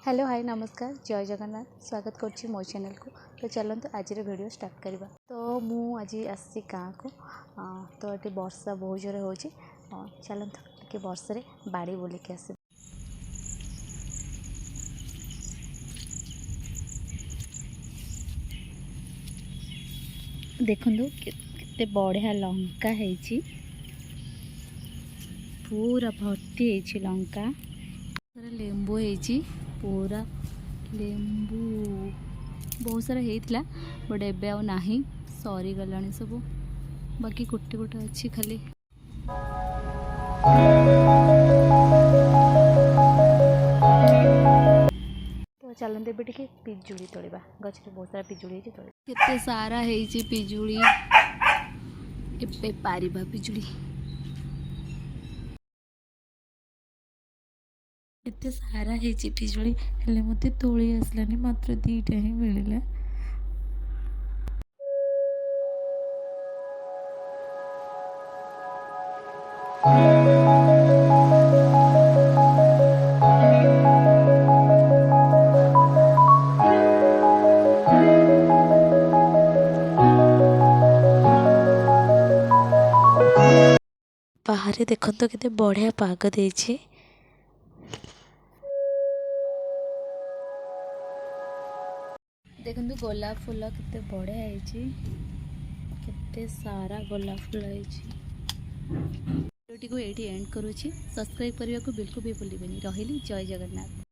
Hello hi नमस्कार जय जगन्नाथ स्वागत करुच्ची मो चैनल को। तो चलते आज वीडियो स्टार्ट करवा। तो मु आज आसी गाँव को तो ये वर्षा बहुत जोर हो चलते टे वर्षा बाड़ी बुलिक आस। देखु केते बढ़िया लंका है पूरा भर्ती है लंका लेंबू है पूरा लेंबू बहुत सारा होता बट एबे आ नहीं सरी गला सब बाकी गोटे गोटे अच्छी खाली। तो चलते भी टे पिजुड़ी तोड़ा गच बहुत सारा पिजुड़ी केते सारा है पिजुड़ी एबे पारिबा पिजुड़ी एते सारा है पिजुड़ी हेले मते तोली आसलानी मात्र 2टा ही मिलला। बाहर देखो तो केते बढ़िया पाग देछि। देखो गोलाप फूल केते बढ़िया है केते सारा गोलाप फूल है। वीडियो को एंड करूँ। सब्सक्राइब करने को बिल्कुल भी भूलिए। रही जय जगन्नाथ।